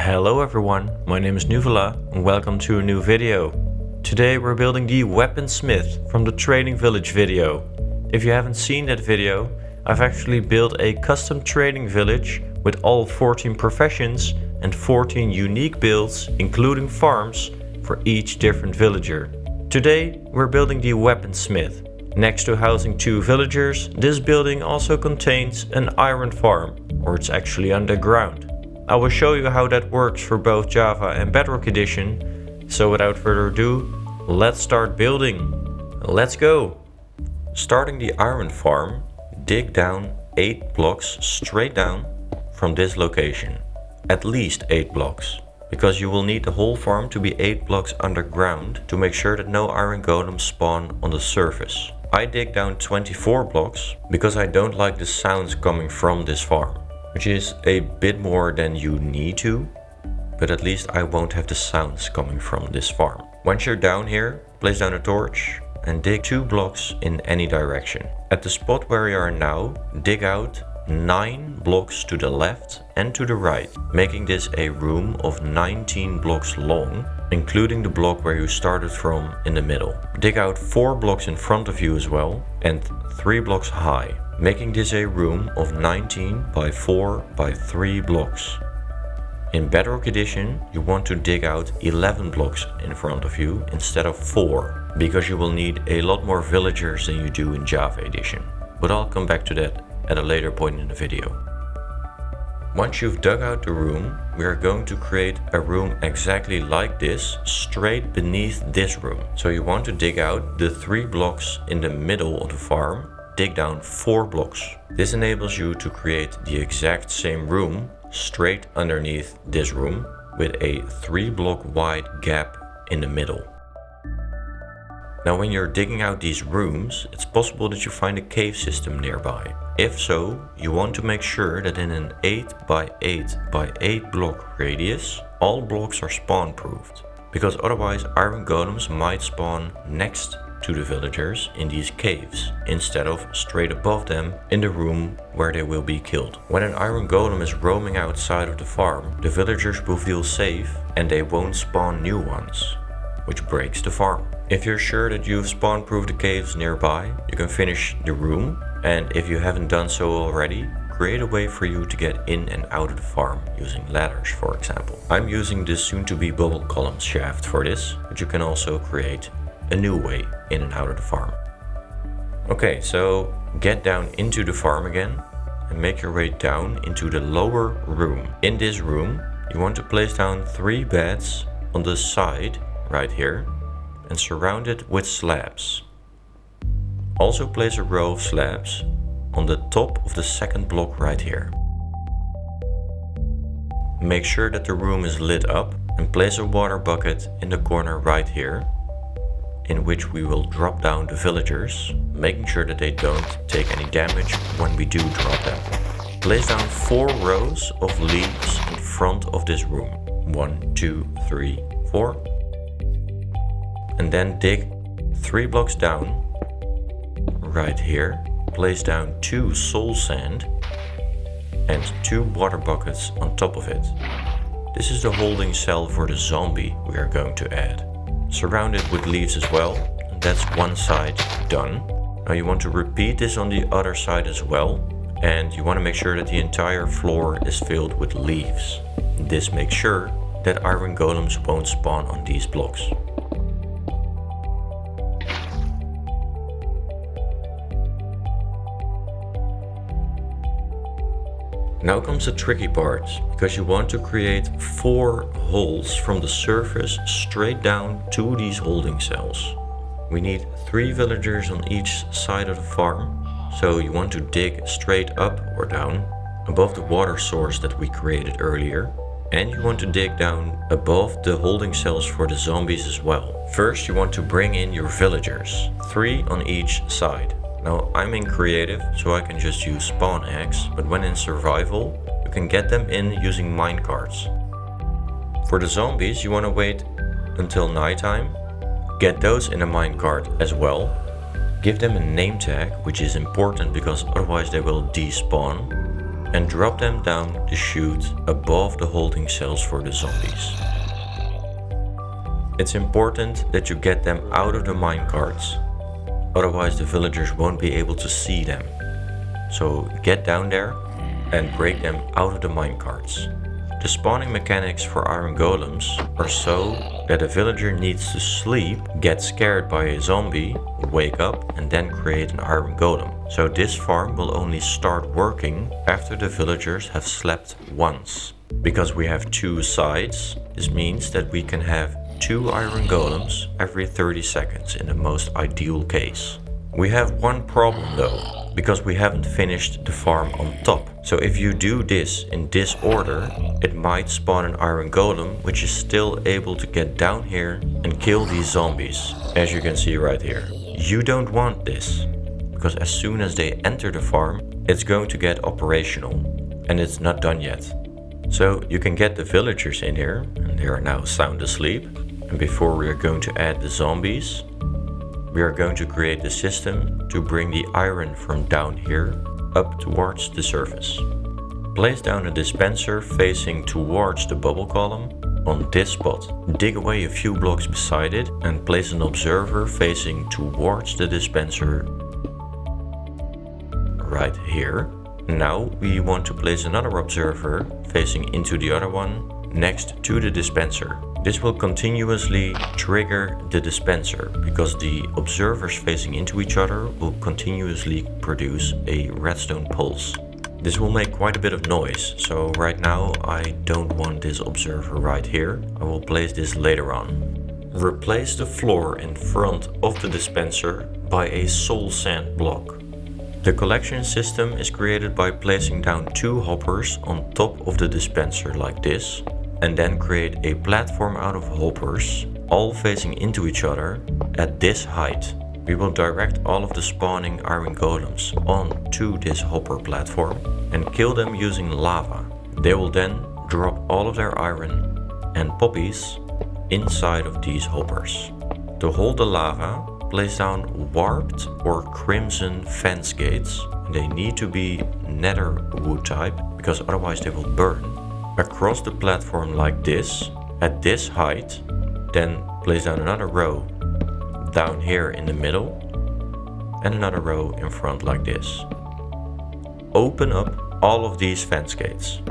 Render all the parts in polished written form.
Hello everyone, my name is Nuvela and welcome to a new video. Today we're building the Weaponsmith from the Trading Village video. If you haven't seen that video, I've actually built a custom trading village with all 14 professions and 14 unique builds, including farms, for each different villager. Today we're building the Weaponsmith. Next to housing 2 villagers, this building also contains an iron farm, or it's actually underground. I will show you how that works for both Java and Bedrock edition. So without further ado, let's start building. Let's go! Starting the iron farm, dig down 8 blocks straight down from this location. At least 8 blocks. Because you will need the whole farm to be 8 blocks underground to make sure that no iron golems spawn on the surface. I dig down 24 blocks because I don't like the sounds coming from this farm. Which is a bit more than you need to, but at least I won't have the sounds coming from this farm. Once you're down here, place down a torch and dig 2 blocks in any direction. At the spot where you are now, dig out 9 blocks to the left and to the right, making this a room of 19 blocks long, including the block where you started from in the middle. Dig out 4 blocks in front of you as well and 3 blocks high, making this a room of 19 by 4 by 3 blocks. In Bedrock edition, you want to dig out 11 blocks in front of you instead of 4, because you will need a lot more villagers than you do in Java edition. But I'll come back to that at a later point in the video. Once you've dug out the room, we are going to create a room exactly like this, straight beneath this room. So you want to dig out the 3 blocks in the middle of the farm, dig down 4 blocks. This enables you to create the exact same room straight underneath this room with a 3 block wide gap in the middle. Now when you're digging out these rooms, it's possible that you find a cave system nearby. If so, you want to make sure that in an 8 by 8 by 8 block radius, all blocks are spawn proofed. Because otherwise iron golems might spawn next to the villagers in these caves, instead of straight above them in the room where they will be killed. When an iron golem is roaming outside of the farm, the villagers will feel safe and they won't spawn new ones, which breaks the farm. If you're sure that you've spawn-proofed the caves nearby, you can finish the room, and if you haven't done so already, create a way for you to get in and out of the farm using ladders, for example. I'm using this soon-to-be bubble column shaft for this, but you can also create a new way in and out of the farm. Okay, so get down into the farm again and make your way down into the lower room. In this room, you want to place down 3 beds on the side right here and surround it with slabs. Also place a row of slabs on the top of the second block right here. Make sure that the room is lit up and place a water bucket in the corner right here, in which we will drop down the villagers, making sure that they don't take any damage when we do drop them. Place down 4 rows of leaves in front of this room. 1, 2, 3, 4. And then dig 3 blocks down, right here. Place down 2 soul sand and 2 water buckets on top of it. This is the holding cell for the zombie we are going to add. Surround it with leaves as well, and that's one side done. Now you want to repeat this on the other side as well, and you want to make sure that the entire floor is filled with leaves. This makes sure that iron golems won't spawn on these blocks. Now comes the tricky part, because you want to create 4 holes from the surface straight down to these holding cells. We need 3 villagers on each side of the farm, so you want to dig straight up or down above the water source that we created earlier, and you want to dig down above the holding cells for the zombies as well. First you want to bring in your villagers, 3 on each side. Now I'm in creative, so I can just use spawn eggs, but when in survival, you can get them in using minecarts. For the zombies, you want to wait until nighttime, get those in a minecart as well, give them a name tag, which is important because otherwise they will despawn, and drop them down the chute above the holding cells for the zombies. It's important that you get them out of the minecarts, otherwise the villagers won't be able to see them. So get down there and break them out of the minecarts. The spawning mechanics for iron golems are so that a villager needs to sleep, get scared by a zombie, wake up and then create an iron golem. So this farm will only start working after the villagers have slept once. Because we have two sides, this means that we can have 2 iron golems every 30 seconds in the most ideal case. We have one problem though, because we haven't finished the farm on top. So if you do this in this order, it might spawn an iron golem which is still able to get down here and kill these zombies, as you can see right here. You don't want this, because as soon as they enter the farm, it's going to get operational, and it's not done yet. So you can get the villagers in here, and they are now sound asleep. And before we are going to add the zombies, we are going to create the system to bring the iron from down here up towards the surface. Place down a dispenser facing towards the bubble column on this spot. Dig away a few blocks beside it and place an observer facing towards the dispenser right here. Now we want to place another observer facing into the other one next to the dispenser. This will continuously trigger the dispenser because the observers facing into each other will continuously produce a redstone pulse. This will make quite a bit of noise, so right now I don't want this observer right here. I will place this later on. Replace the floor in front of the dispenser by a soul sand block. The collection system is created by placing down 2 hoppers on top of the dispenser like this, and then create a platform out of hoppers, all facing into each other at this height. We will direct all of the spawning iron golems onto this hopper platform and kill them using lava. They will then drop all of their iron and poppies inside of these hoppers. To hold the lava, place down warped or crimson fence gates. They need to be nether wood type because otherwise they will burn. Across the platform like this, at this height, then place down another row down here in the middle and another row in front like this. Open up all of these fence gates.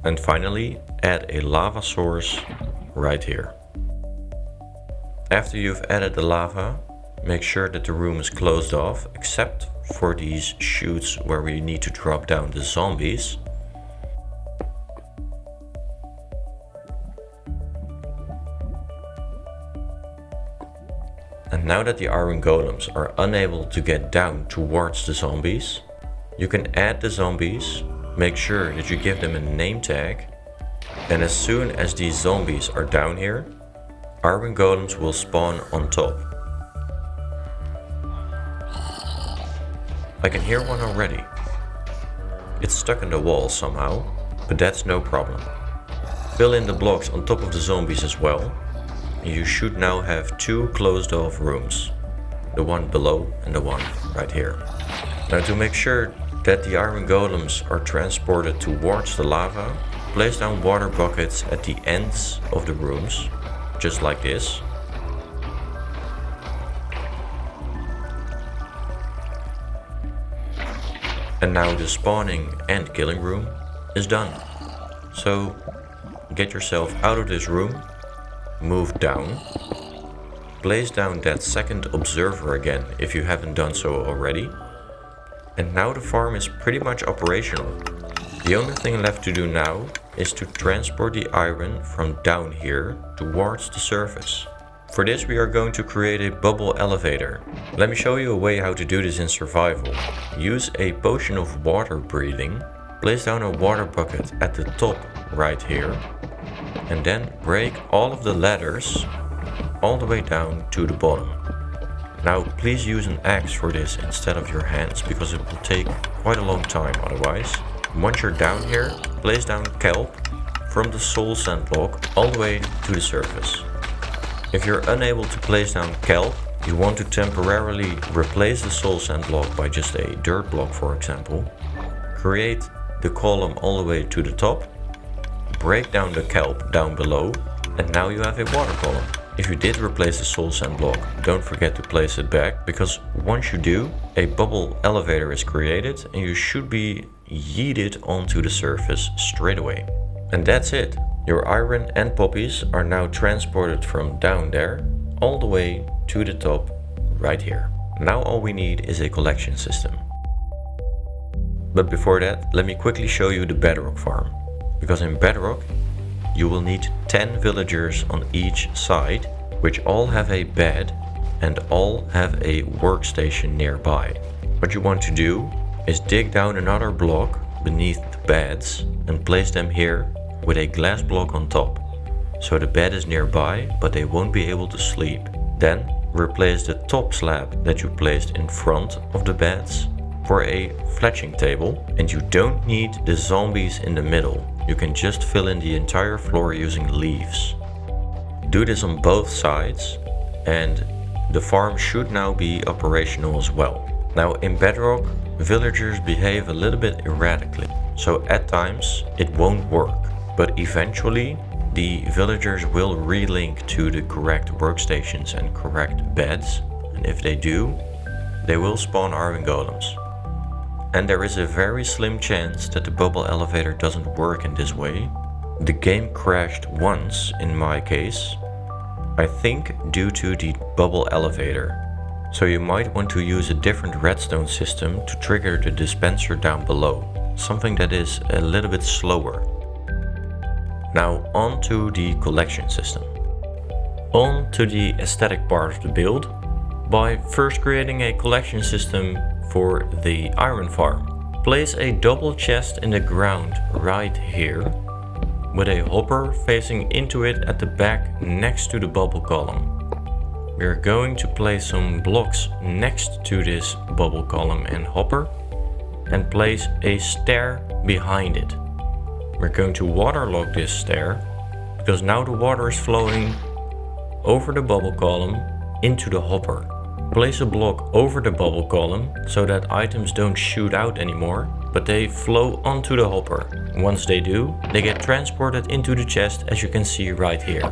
And finally, add a lava source right here. After you've added the lava, make sure that the room is closed off, except for these chutes where we need to drop down the zombies. And now that the iron golems are unable to get down towards the zombies, you can add the zombies, make sure that you give them a name tag, and as soon as these zombies are down here, iron golems will spawn on top. I can hear one already. It's stuck in the wall somehow, but that's no problem. Fill in the blocks on top of the zombies as well. And you should now have 2 closed off rooms. The one below and the one right here. Now to make sure that the iron golems are transported towards the lava, place down water buckets at the ends of the rooms, just like this. And now the spawning and killing room is done. So get yourself out of this room, move down, place down that second observer again if you haven't done so already. And now the farm is pretty much operational. The only thing left to do now is to transport the iron from down here towards the surface. For this we are going to create a bubble elevator. Let me show you a way how to do this in survival. Use a potion of water breathing, place down a water bucket at the top right here, and then break all of the ladders all the way down to the bottom. Now please use an axe for this instead of your hands, because it will take quite a long time otherwise. Once you're down here, place down kelp from the soul sand block all the way to the surface. If you're unable to place down kelp, you want to temporarily replace the soul sand block by just a dirt block, for example. Create the column all the way to the top, break down the kelp down below, and now you have a water column. If you did replace the soul sand block, don't forget to place it back, because once you do, a bubble elevator is created and you should be yeeted onto the surface straight away. And that's it. Your iron and poppies are now transported from down there all the way to the top right here. Now all we need is a collection system. But before that, let me quickly show you the Bedrock farm. Because in Bedrock, you will need 10 villagers on each side, which all have a bed and all have a workstation nearby. What you want to do is dig down another block beneath the beds and place them here with a glass block on top. So the bed is nearby, but they won't be able to sleep. Then replace the top slab that you placed in front of the beds for a fletching table, and you don't need the zombies in the middle. You can just fill in the entire floor using leaves. Do this on both sides and the farm should now be operational as well. Now in Bedrock, villagers behave a little bit erratically, so at times it won't work, but eventually the villagers will relink to the correct workstations and correct beds, and if they do, they will spawn iron golems. And there is a very slim chance that the bubble elevator doesn't work in this way. The game crashed once in my case, I think due to the bubble elevator. So you might want to use a different redstone system to trigger the dispenser down below, something that is a little bit slower. Now on to the collection system. On to the aesthetic part of the build, by first creating a collection system for the iron farm. Place a double chest in the ground right here, with a hopper facing into it at the back next to the bubble column. We are going to place some blocks next to this bubble column and hopper, and place a stair behind it. We're going to waterlog this stair, because now the water is flowing over the bubble column into the hopper. Place a block over the bubble column so that items don't shoot out anymore, but they flow onto the hopper. Once they do, they get transported into the chest, as you can see right here.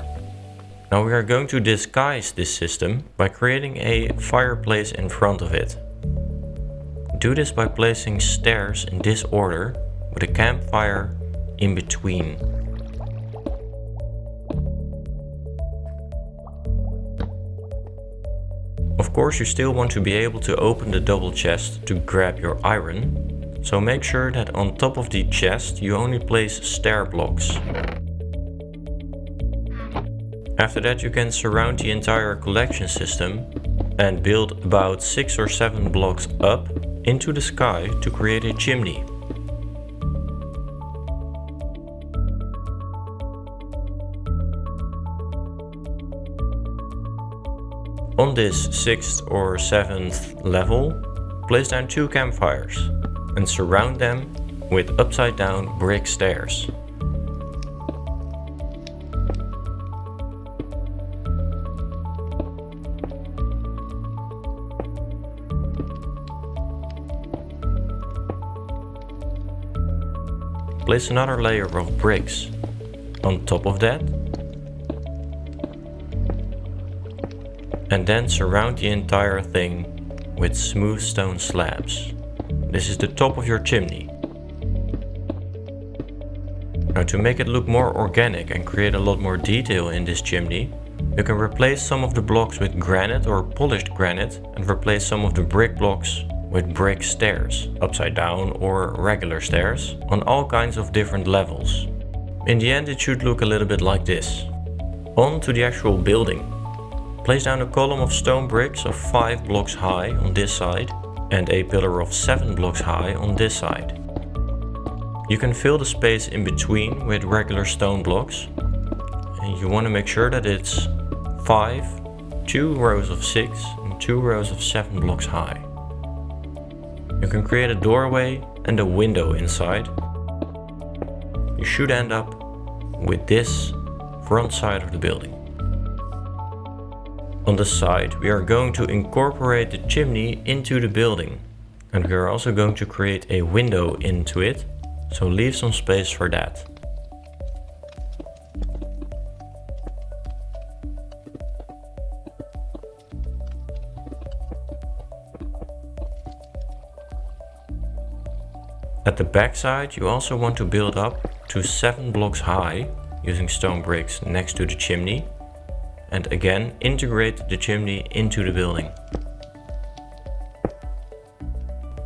Now we are going to disguise this system by creating a fireplace in front of it. Do this by placing stairs in this order with a campfire in between. Of course, you still want to be able to open the double chest to grab your iron, so make sure that on top of the chest you only place stair blocks. After that you can surround the entire collection system and build about 6 or 7 blocks up into the sky to create a chimney. On this 6th or 7th level, place down 2 campfires and surround them with upside down brick stairs. Place another layer of bricks on top of that, and then surround the entire thing with smooth stone slabs. This is the top of your chimney. Now to make it look more organic and create a lot more detail in this chimney, you can replace some of the blocks with granite or polished granite and replace some of the brick blocks with brick stairs, upside down or regular stairs, on all kinds of different levels. In the end it should look a little bit like this. On to the actual building. Place down a column of stone bricks of 5 blocks high on this side and a pillar of 7 blocks high on this side. You can fill the space in between with regular stone blocks, and you want to make sure that it's 5, 2 rows of 6 and 2 rows of 7 blocks high. You can create a doorway and a window inside. You should end up with this front side of the building. On the side, we are going to incorporate the chimney into the building. And we are also going to create a window into it, so leave some space for that. At the back side, you also want to build up to 7 blocks high using stone bricks next to the chimney, and again integrate the chimney into the building.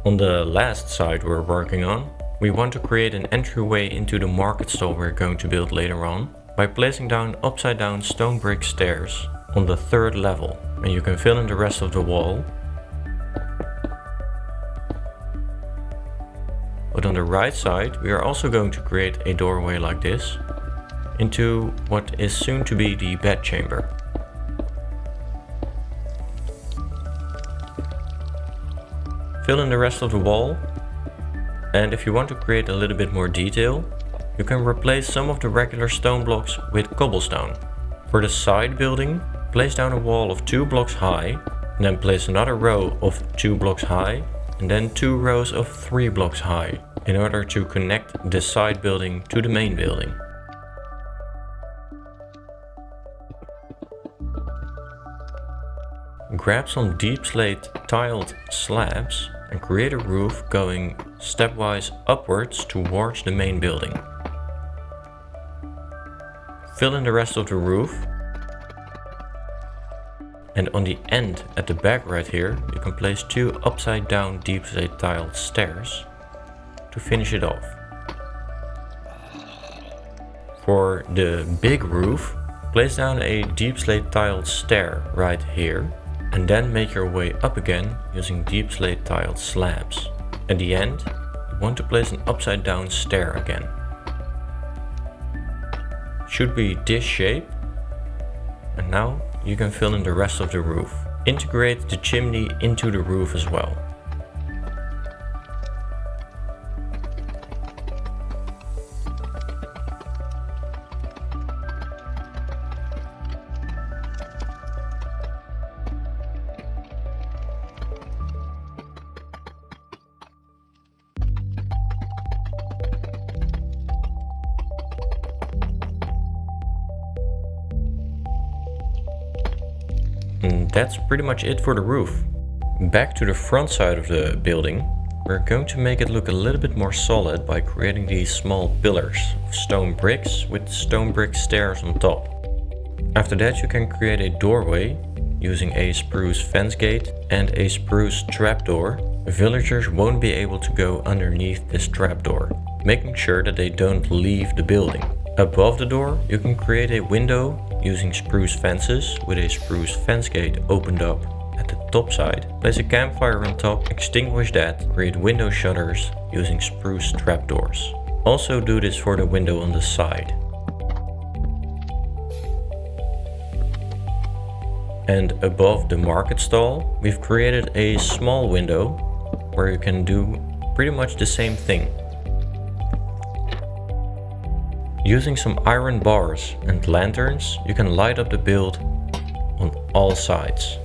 On the last side we're working on, we want to create an entryway into the market stall we're going to build later on by placing down upside down stone brick stairs on the 3rd level, and you can fill in the rest of the wall. But on the right side, we are also going to create a doorway like this into what is soon to be the bed chamber. Fill in the rest of the wall, and if you want to create a little bit more detail, you can replace some of the regular stone blocks with cobblestone. For the side building, place down a wall of 2 blocks high, and then place another row of 2 blocks high, and then 2 rows of 3 blocks high, in order to connect the side building to the main building. Grab some deep slate tiled slabs and create a roof going stepwise upwards towards the main building. Fill in the rest of the roof. And on the end at the back right here, you can place 2 upside down deep slate tiled stairs to finish it off. For the big roof, place down a deep slate tiled stair right here, and then make your way up again using deep slate tiled slabs. At the end, you want to place an upside down stair again. It should be this shape, and now you can fill in the rest of the roof. Integrate the chimney into the roof as well. And that's pretty much it for the roof. Back to the front side of the building, we're going to make it look a little bit more solid by creating these small pillars of stone bricks with stone brick stairs on top. After that, you can create a doorway using a spruce fence gate and a spruce trapdoor. Villagers won't be able to go underneath this trapdoor, making sure that they don't leave the building. Above the door, you can create a window using spruce fences with a spruce fence gate opened up at the top side. Place a campfire on top, extinguish that, create window shutters using spruce trapdoors. Also do this for the window on the side. And above the market stall, we've created a small window where you can do pretty much the same thing. Using some iron bars and lanterns, you can light up the build on all sides.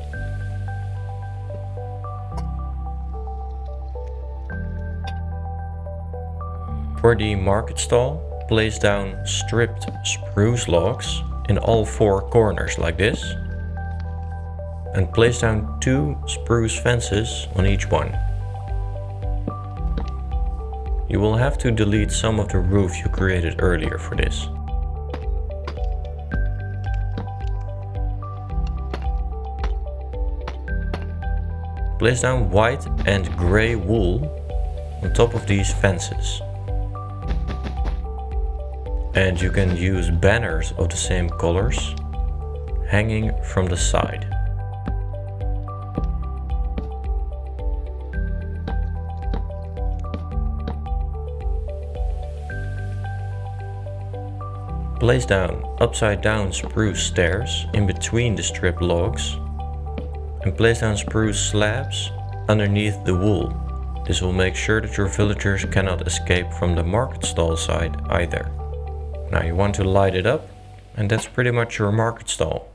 For the market stall, place down stripped spruce logs in all 4 corners like this, and place down 2 spruce fences on each one. You will have to delete some of the roof you created earlier for this. Place down white and grey wool on top of these fences. And you can use banners of the same colors hanging from the side. Place down upside down spruce stairs in between the stripped logs, and place down spruce slabs underneath the wool. This will make sure that your villagers cannot escape from the market stall side either. Now you want to light it up, and that's pretty much your market stall.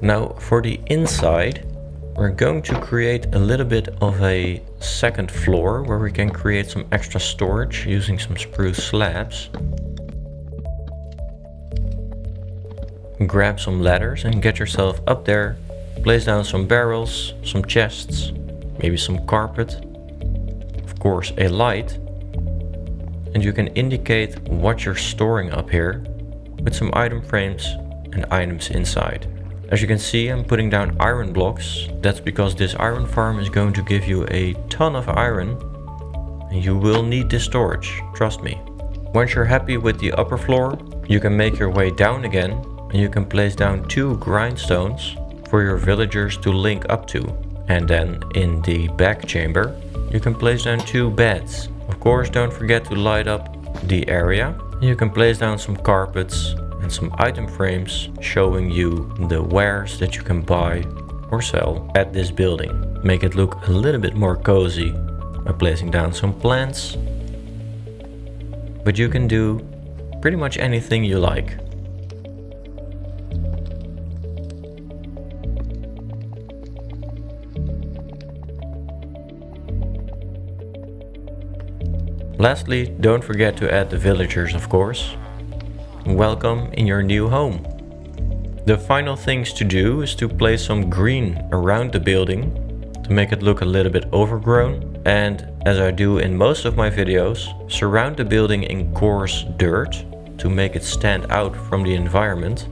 Now for the inside, we're going to create a little bit of a second floor where we can create some extra storage using some spruce slabs. Grab some ladders and get yourself up there. Place down some barrels, some chests, maybe some carpet, of course a light. And you can indicate what you're storing up here with some item frames and items inside. As you can see, I'm putting down iron blocks. That's because this iron farm is going to give you a ton of iron and you will need this storage, trust me. Once you're happy with the upper floor, you can make your way down again and you can place down 2 grindstones for your villagers to link up to. And then in the back chamber, you can place down 2 beds. Of course, don't forget to light up the area. You can place down some carpets and some item frames showing you the wares that you can buy or sell at this building. Make it look a little bit more cozy by placing down some plants. But you can do pretty much anything you like. Lastly, don't forget to add the villagers, of course. Welcome in your new home. The final things to do is to place some green around the building to make it look a little bit overgrown. And as I do in most of my videos, surround the building in coarse dirt to make it stand out from the environment.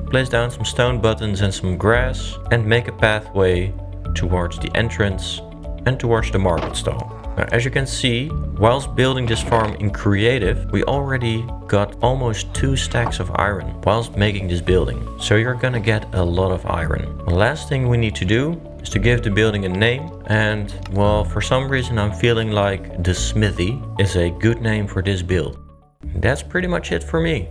Place down some stone buttons and some grass and make a pathway towards the entrance and towards the market stall. Now, as you can see, whilst building this farm in creative, we already got almost 2 stacks of iron whilst making this building. So you're gonna get a lot of iron. The last thing we need to do is to give the building a name. And well, for some reason I'm feeling like the smithy is a good name for this build. That's pretty much it for me.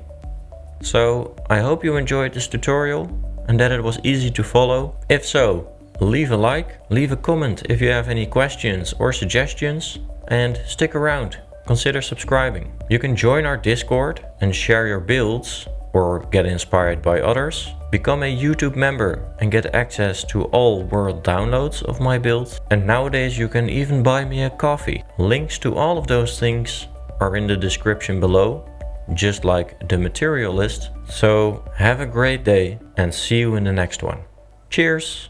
So I hope you enjoyed this tutorial and that it was easy to follow. If so, leave a like, leave a comment if you have any questions or suggestions, and stick around. Consider subscribing. You can join our Discord and share your builds or get inspired by others. Become a YouTube member and get access to all world downloads of my builds. And nowadays you can even buy me a coffee. Links to all of those things are in the description below, just like the material list. So have a great day and see you in the next one. Cheers!